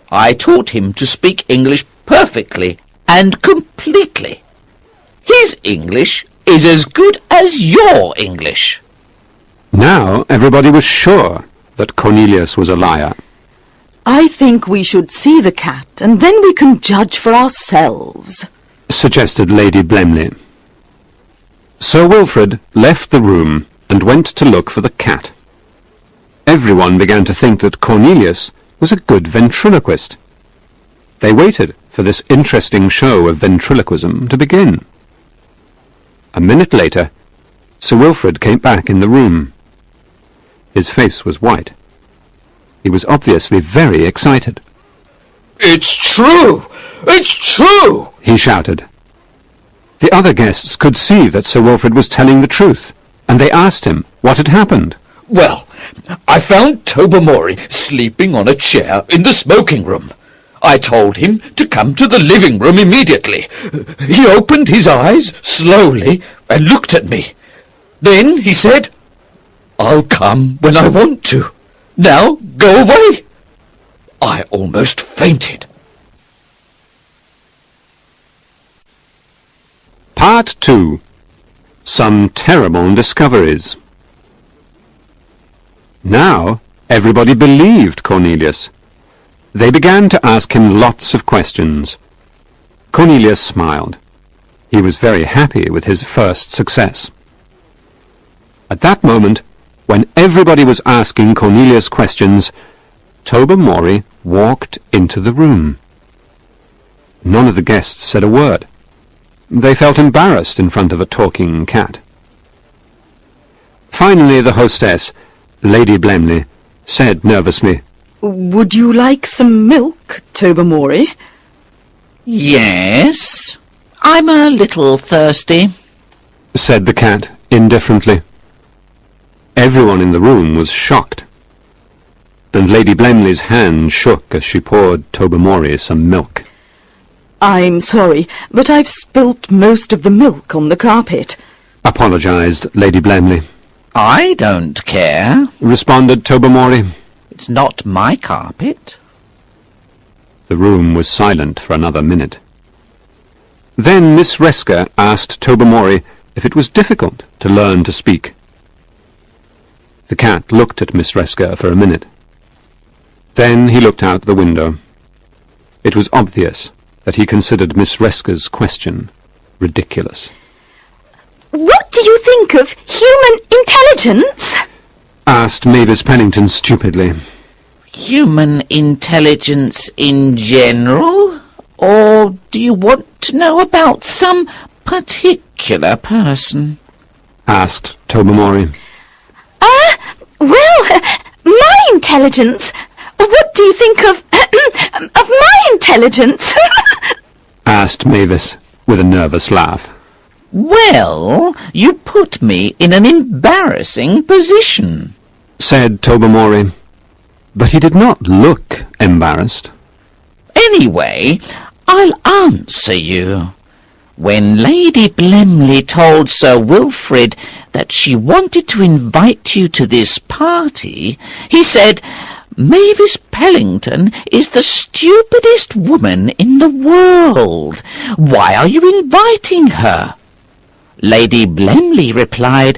I taught him to speak English perfectly and completely. His English is as good as your English. Now everybody was sure that Cornelius was a liar. I think we should see the cat, and then we can judge for ourselves, Suggested Lady Blemley. Sir Wilfrid left the room and went to look for the cat. Everyone began to think that Cornelius was a good ventriloquist. They waited for this interesting show of ventriloquism to begin. A minute later, Sir Wilfrid came back in the room. His face was white. He was obviously very excited. It's true! It's true! He shouted. The other guests could see that Sir Wilfrid was telling the truth, and they asked him what had happened. Well, I found Tobermory sleeping on a chair in the smoking room. I told him to come to the living room immediately. He opened his eyes slowly and looked at me. Then he said, I'll come when I want to. Now go away. I almost fainted. Part 2. Some terrible discoveries. Now everybody believed Cornelius. They began to ask him lots of questions. Cornelius smiled. He was very happy with his first success. At that moment, when everybody was asking Cornelius questions, Tobermory walked into the room. None of the guests said a word. They felt embarrassed in front of a talking cat. Finally, the hostess, Lady Blemley, said nervously, Would you like some milk, Tobermory? Yes, I'm a little thirsty. said the cat indifferently. Everyone in the room was shocked, and Lady Blemley's hand shook as she poured Tobermory some milk. I'm sorry, but I've spilt most of the milk on the carpet. Apologized Lady Blemley. I don't care. responded Tobermory. It's not my carpet. The room was silent for another minute. Then Miss Resker asked Tobermory if it was difficult to learn to speak. The cat looked at Miss Resker for a minute. Then he looked out the window. It was obvious that he considered Miss Resker's question ridiculous. What do you think of human intelligence? Asked Mavis Pennington stupidly. Human intelligence in general? Or do you want to know about some particular person? Asked Tobermory. Well, my intelligence. What do you think of my intelligence? Asked Mavis with a nervous laugh. Well, you put me in an embarrassing position, Said Tobermory. But he did not look embarrassed. Anyway, I'll answer you. When Lady Blemley told Sir Wilfrid that she wanted to invite you to this party, he said, Mavis Pellington is the stupidest woman in the world. Why are you inviting her? Lady Blemley replied,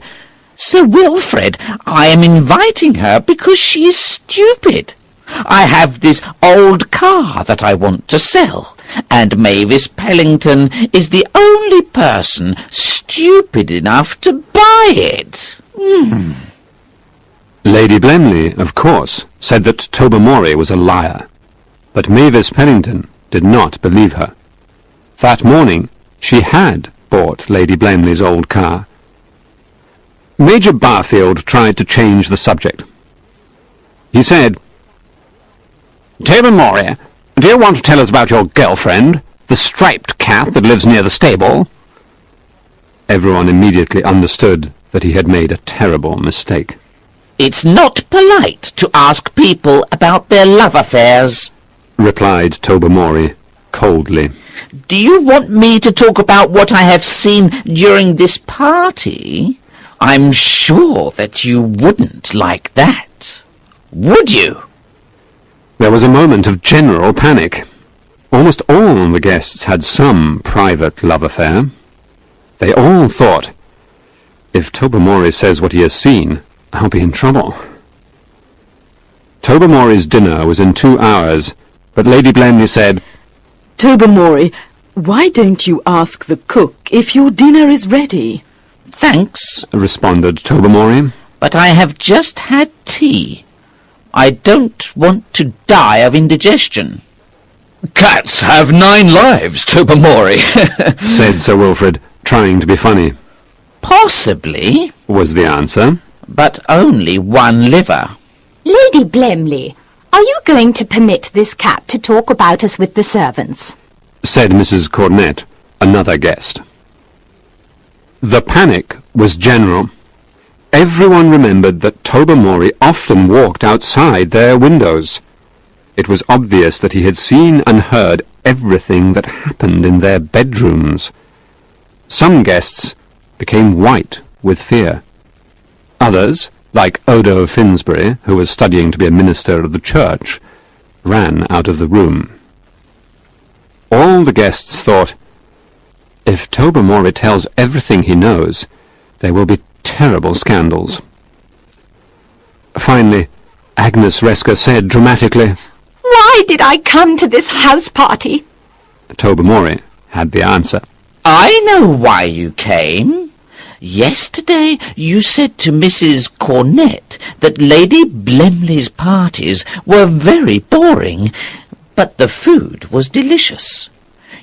Sir Wilfrid, I am inviting her because she is stupid. I have this old car that I want to sell, and Mavis Pellington is the only person stupid enough to buy it. Lady Blemley, of course, said that Tobermory was a liar, but Mavis Pennington did not believe her. That morning she had bought Lady Blemley's old car. Major Barfield tried to change the subject. He said, Tobermory, do you want to tell us about your girlfriend, the striped cat that lives near the stable? Everyone immediately understood that he had made a terrible mistake. It's not polite to ask people about their love affairs, Replied Tobermory coldly. Do you want me to talk about what I have seen during this party? I'm sure that you wouldn't like that, would you? There was a moment of general panic. Almost all the guests had some private love affair. They all thought, if Tobermory says what he has seen, I'll be in trouble. Tobermory's dinner was in 2 hours, but Lady Blemley said, Tobermory, why don't you ask the cook if your dinner is ready? Thanks, responded Tobermory. but I have just had tea. I don't want to die of indigestion. Cats have 9 lives, Tobermory, Said Sir Wilfrid, trying to be funny. Possibly, Was the answer. but only 1 liver. Lady Blemley, are you going to permit this cat to talk about us with the servants? Said Mrs. Cornett, another guest. The panic was general. Everyone remembered that Tobermory often walked outside their windows. It was obvious that he had seen and heard everything that happened in their bedrooms. Some guests became white with fear. Others, like Odo Finsbury, who was studying to be a minister of the church, ran out of the room. All the guests thought, if Tobermory tells everything he knows, there will be terrible scandals. Finally, Agnes Resker said dramatically, Why did I come to this house party? Tobermory had the answer. I know why you came. Yesterday you said to Mrs. Cornett that Lady Blemley's parties were very boring, but the food was delicious.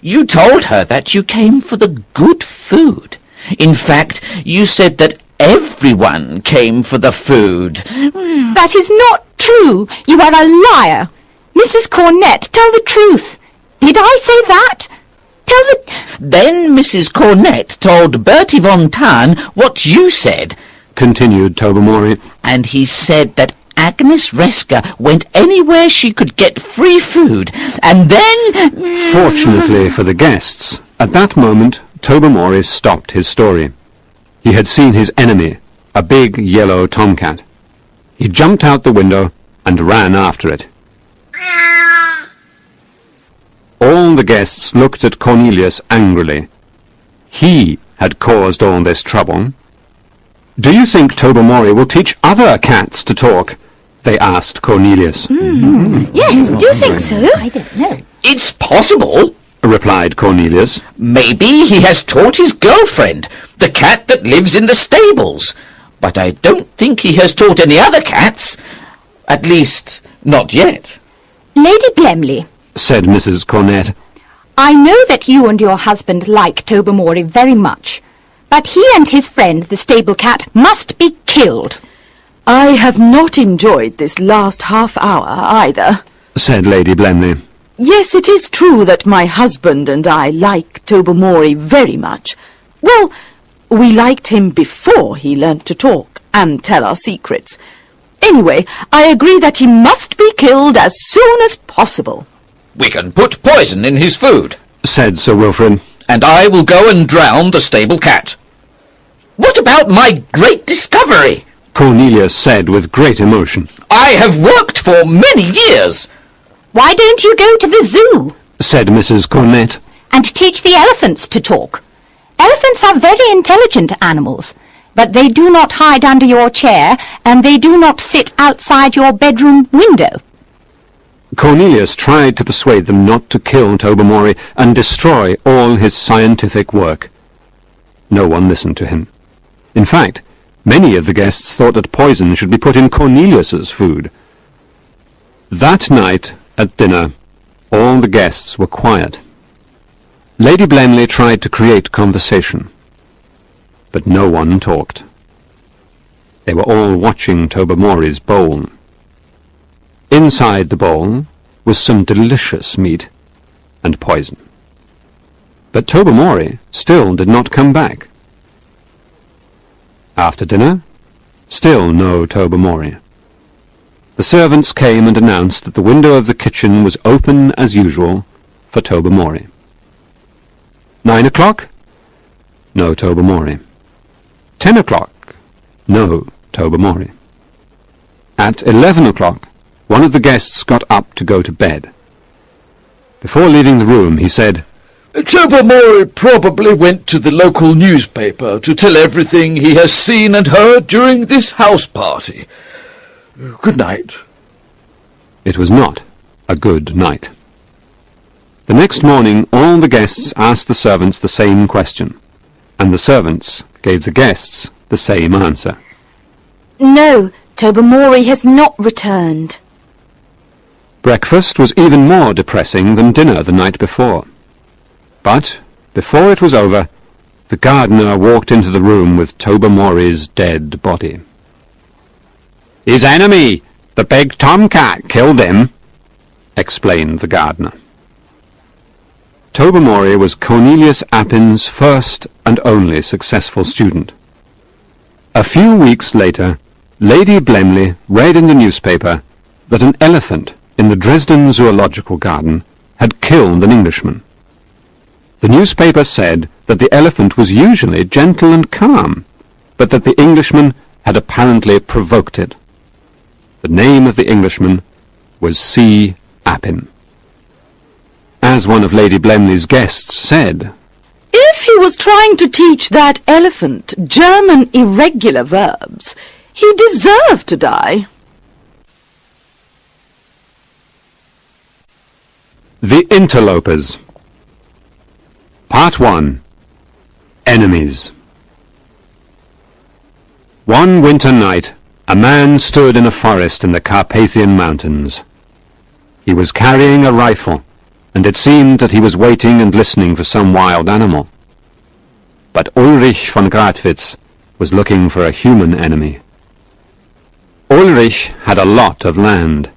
You told her that you came for the good food. In fact, you said that everyone came for the food. That is not true. You are a liar. Mrs. Cornett, tell the truth. Did I say that? Tell the... Then Mrs. Cornett told Bertie von Tan what you said, Continued Tobermory. and he said that Agnes Resker went anywhere she could get free food, and then... Fortunately for the guests, at that moment Tobermory stopped his story. He had seen his enemy a big yellow tomcat. He jumped out the window and ran after it. All the guests looked at Cornelius angrily. He had caused all this trouble. "Do you think Tobermory will teach other cats to talk?" they asked Cornelius. Yes, do you think so? I don't know. It's possible, replied Cornelius. Maybe he has taught his girlfriend, the cat that lives in the stables. But I don't think he has taught any other cats. At least, not yet. Lady Blemley, Said Mrs. Cornett. I know that you and your husband like Tobermory very much, but he and his friend, the stable cat, must be killed. I have not enjoyed this last half hour either. Said Lady Blemley. Yes, it is true that my husband and I like Tobermory very much. Well, we liked him before he learnt to talk and tell our secrets. Anyway, I agree that he must be killed as soon as possible. We can put poison in his food, Said Sir Wilfrid. and I will go and drown the stable cat. What about my great discovery? Cornelius said with great emotion. I have worked for many years. Why don't you go to the zoo Said Mrs. Cornett. and teach the elephants to talk? Elephants are very intelligent animals, but they do not hide under your chair, and they do not sit outside your bedroom window. Cornelius tried to persuade them not to kill Tobermory and destroy all his scientific work. No one listened to him. In fact, many of the guests thought that poison should be put in Cornelius's food. That night, at dinner, all the guests were quiet. Lady Blemley tried to create conversation, but no one talked. They were all watching Tobermory's bowl. Inside the bowl was some delicious meat and poison. But Tobermory still did not come back. After dinner, still no Tobermory. The servants came and announced that the window of the kitchen was open as usual for Tobermory. 9 o'clock? No Tobermory. 10 o'clock? No Tobermory. At 11 o'clock, one of the guests got up to go to bed. Before leaving the room, he said, Tobermory probably went to the local newspaper to tell everything he has seen and heard during this house party. Good night. It was not a good night. The next morning, all the guests asked the servants the same question, and the servants gave the guests the same answer. No, Tobermory has not returned. Breakfast was even more depressing than dinner the night before. But, before it was over, the gardener walked into the room with Tobermory's dead body. "His enemy, the big tomcat, killed him," explained the gardener. Tobermory was Cornelius Appin's first and only successful student. A few weeks later, Lady Blemley read in the newspaper that an elephant in the Dresden Zoological Garden had killed an Englishman. The newspaper said that the elephant was usually gentle and calm, but that the Englishman had apparently provoked it. The name of the Englishman was C. Appin. As one of Lady Blemley's guests said, If he was trying to teach that elephant German irregular verbs, he deserved to die. The Interlopers. Part 1. Enemies. One winter night, a man stood in a forest in the Carpathian Mountains. He was carrying a rifle, and it seemed that he was waiting and listening for some wild animal. But Ulrich von Gradwitz was looking for a human enemy. Ulrich had a lot of land.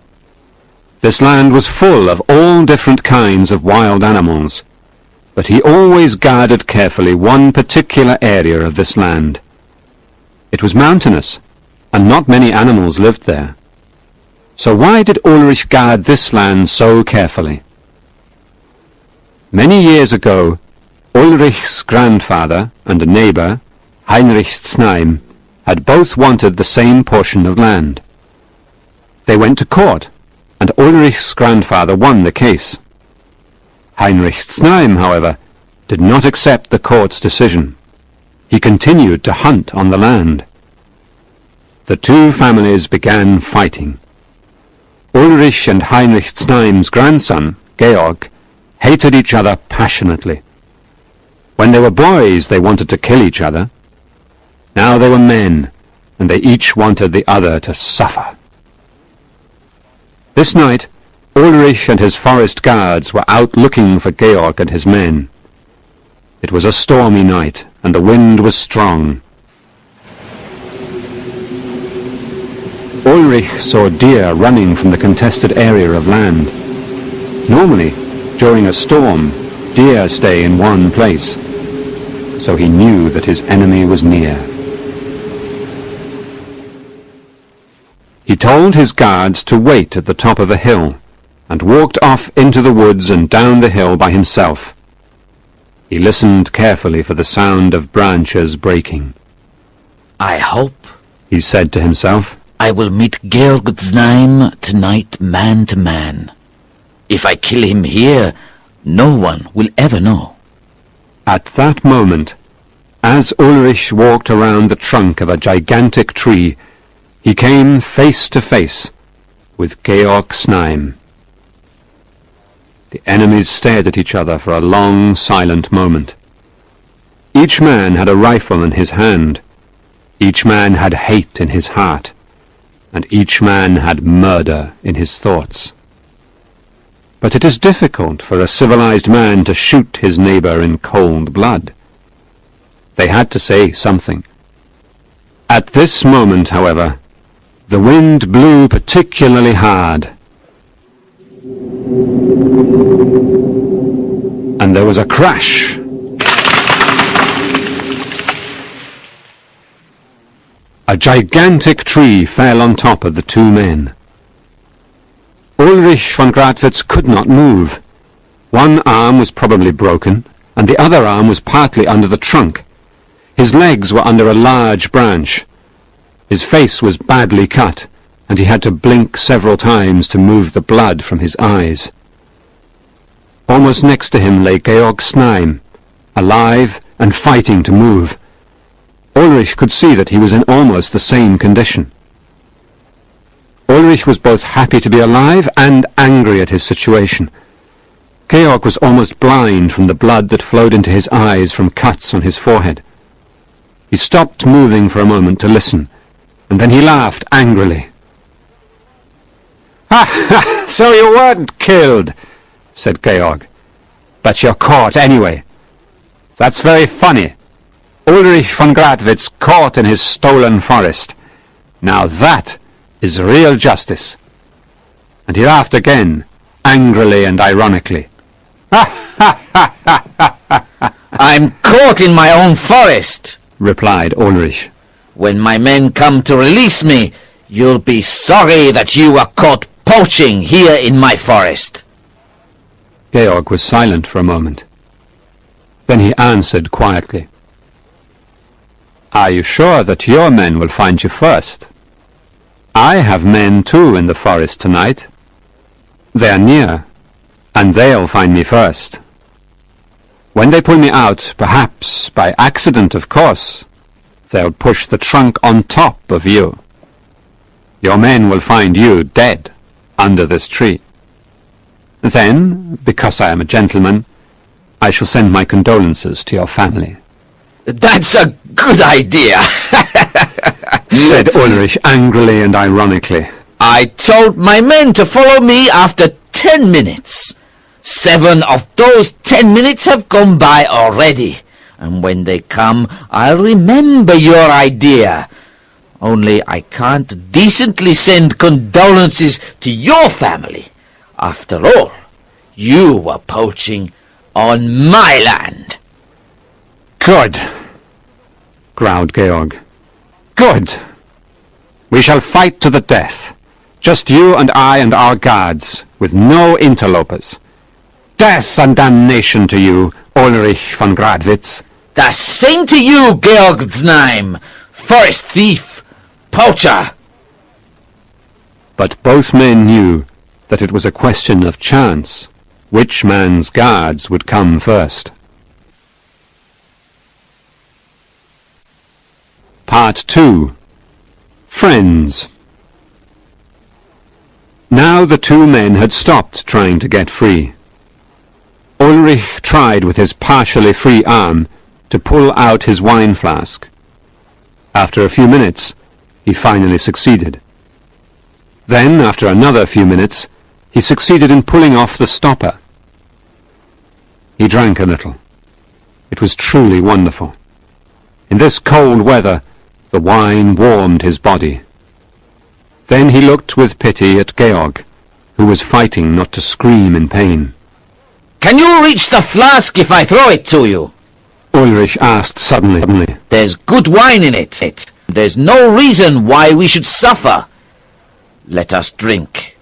This land was full of all different kinds of wild animals, but he always guarded carefully one particular area of this land. It was mountainous, and not many animals lived there. So why did Ulrich guard this land so carefully? Many years ago, Ulrich's grandfather and a neighbor, Heinrich Znaim, had both wanted the same portion of land. They went to court, and Ulrich's grandfather won the case. Heinrich Znaim, however, did not accept the court's decision. He continued to hunt on the land. The two families began fighting. Ulrich and Heinrich Znaim's grandson, Georg, hated each other passionately. When they were boys, they wanted to kill each other. Now they were men, and they each wanted the other to suffer. This night, Ulrich and his forest guards were out looking for Georg and his men. It was a stormy night, and the wind was strong. Ulrich saw deer running from the contested area of land. Normally, during a storm, deer stay in one place, so he knew that his enemy was near. He told his guards to wait at the top of the hill, and walked off into the woods and down the hill by himself. He listened carefully for the sound of branches breaking. I hope, he said to himself, I will meet Georg Znaim tonight man to man. If I kill him here, no one will ever know. At that moment, as Ulrich walked around the trunk of a gigantic tree, he came face to face with Georg Znaim. The enemies stared at each other for a long, silent moment. Each man had a rifle in his hand. Each man had hate in his heart. And each man had murder in his thoughts. But it is difficult for a civilized man to shoot his neighbor in cold blood. They had to say something. At this moment, however, the wind blew particularly hard. And there was a crash. A gigantic tree fell on top of the two men. Ulrich von Gradwitz could not move. One arm was probably broken, and the other arm was partly under the trunk. His legs were under a large branch. His face was badly cut, and he had to blink several times to move the blood from his eyes. Almost next to him lay Georg Znaim, alive and fighting to move. Ulrich could see that he was in almost the same condition. Ulrich was both happy to be alive and angry at his situation. Georg was almost blind from the blood that flowed into his eyes from cuts on his forehead. He stopped moving for a moment to listen, and then he laughed angrily. "Ha ha! So you weren't killed," said Georg. "But you're caught anyway. That's very funny. Ulrich von Gradwitz caught in his stolen forest. Now that is real justice." And he laughed again, angrily and ironically. I'm caught in my own forest, replied Ulrich. When my men come to release me, you'll be sorry that you were caught poaching here in my forest. Georg was silent for a moment. Then he answered quietly. Are you sure that your men will find you first? I have men too in the forest tonight. They are near, and they'll find me first. When they pull me out, perhaps by accident, of course, they'll push the trunk on top of you. Your men will find you dead under this tree. Then, because I am a gentleman, I shall send my condolences to your family. That's a good idea, said Ulrich angrily and ironically. I told my men to follow me after 10 minutes. 7 of those 10 minutes have gone by already, and when they come, I'll remember your idea. Only I can't decently send condolences to your family. After all, you were poaching on my land. Good, growled Georg. Good. We shall fight to the death. Just you and I and our guards, with no interlopers. Death and damnation to you, Ulrich von Gradwitz. The same to you, Georg Znaim. forest thief! Poacher! But both men knew that it was a question of chance which man's guards would come first. Part 2. Friends. Now the two men had stopped trying to get free. Ulrich tried with his partially free arm to pull out his wine flask. After a few minutes, he finally succeeded. Then, after another few minutes, he succeeded in pulling off the stopper. He drank a little. It was truly wonderful. In this cold weather, the wine warmed his body. Then he looked with pity at Georg, who was fighting not to scream in pain. Can you reach the flask if I throw it to you? Ulrich asked suddenly. There's good wine in it. There's no reason why we should suffer. Let us drink,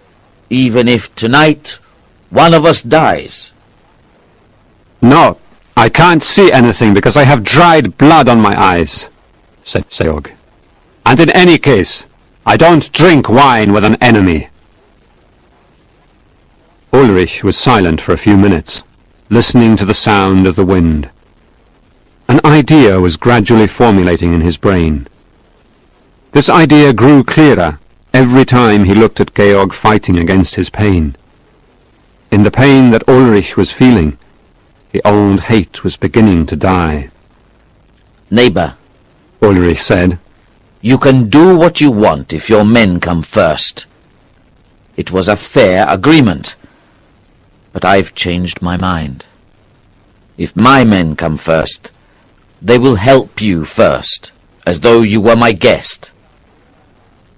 even if tonight one of us dies. No, I can't see anything because I have dried blood on my eyes, said Georg. And in any case, I don't drink wine with an enemy. Ulrich was silent for a few minutes, listening to the sound of the wind. An idea was gradually formulating in his brain. This idea grew clearer every time he looked at Georg fighting against his pain. In the pain that Ulrich was feeling, the old hate was beginning to die. Neighbor, Ulrich said, you can do what you want if your men come first. It was a fair agreement. But I've changed my mind. If my men come first, they will help you first, as though you were my guest.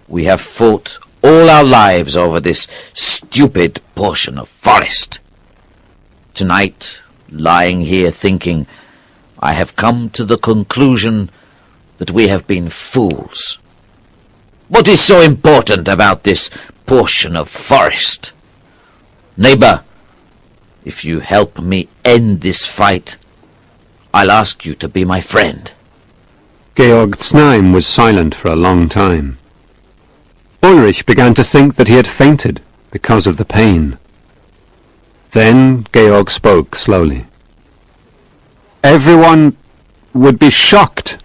We have fought all our lives over this stupid portion of forest. Tonight, lying here thinking, I have come to the conclusion that we have been fools. What is so important about this portion of forest? Neighbor, if you help me end this fight, I'll ask you to be my friend. Georg Znaim was silent for a long time. Ulrich began to think that he had fainted because of the pain. Then Georg spoke slowly. Everyone would be shocked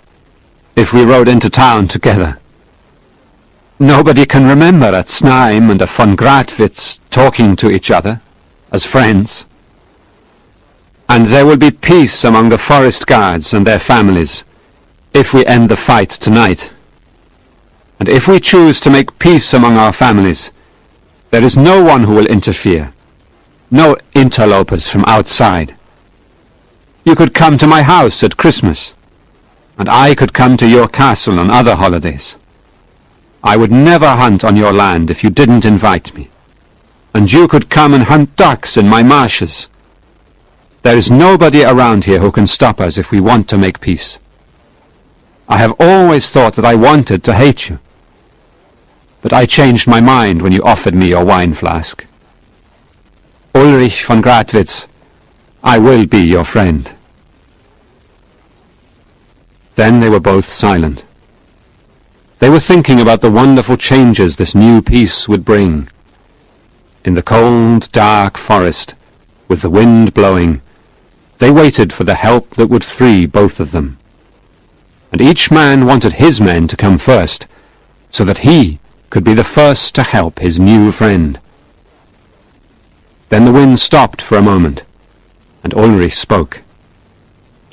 if we rode into town together. Nobody can remember a Znaim and a von Gradwitz talking to each other as friends. And there will be peace among the forest guards and their families if we end the fight tonight. And if we choose to make peace among our families, there is no one who will interfere, no interlopers from outside. You could come to my house at Christmas, and I could come to your castle on other holidays. I would never hunt on your land if you didn't invite me, and you could come and hunt ducks in my marshes. There is nobody around here who can stop us if we want to make peace. I have always thought that I wanted to hate you, but I changed my mind when you offered me your wine flask. Ulrich von Gradwitz, I will be your friend. Then they were both silent. They were thinking about the wonderful changes this new peace would bring. In the cold, dark forest, with the wind blowing, they waited for the help that would free both of them. And each man wanted his men to come first, so that he could be the first to help his new friend. Then the wind stopped for a moment, and Ulrich spoke.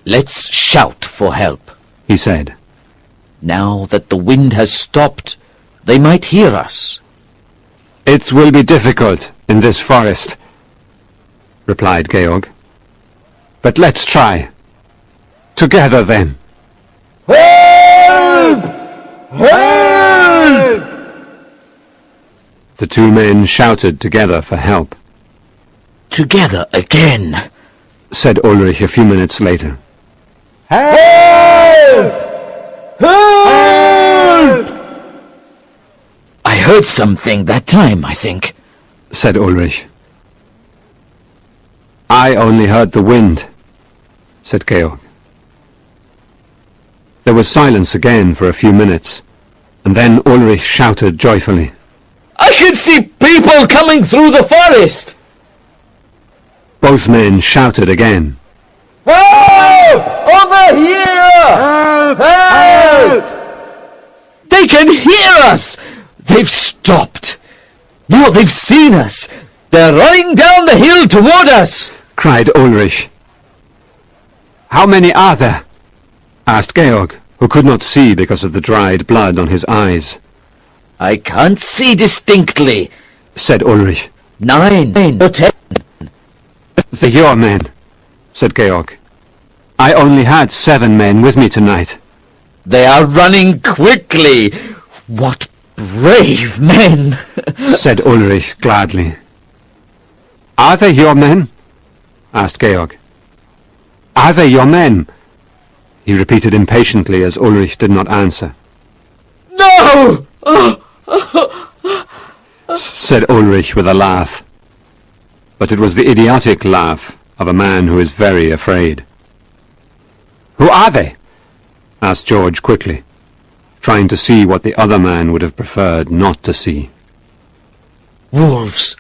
Let's shout for help, he said. Now that the wind has stopped, they might hear us. It will be difficult in this forest, replied Georg. But let's try. Together then. Help! Help! The two men shouted together for help. Together again, said Ulrich a few minutes later. Help! Help! I heard something that time, I think, said Ulrich. I only heard the wind, said Georg. There was silence again for a few minutes, and then Ulrich shouted joyfully. I can see people coming through the forest! Both men shouted again. Help! Over here! Help! Help! They can hear us! They've stopped. Now they've seen us. They're running down the hill toward us! Cried Ulrich. How many are there? Asked Georg, who could not see because of the dried blood on his eyes. I can't see distinctly. Said Ulrich. 9 or 10. They're your men, said Georg. I only had 7 men with me tonight. They are running quickly. What brave men! Said Ulrich gladly. Are they your men? Asked Georg. Are they your men? He repeated impatiently as Ulrich did not answer. No! Said Ulrich with a laugh. But it was the idiotic laugh of a man who is very afraid. Who are they? Asked George quickly, trying to see what the other man would have preferred not to see. Wolves,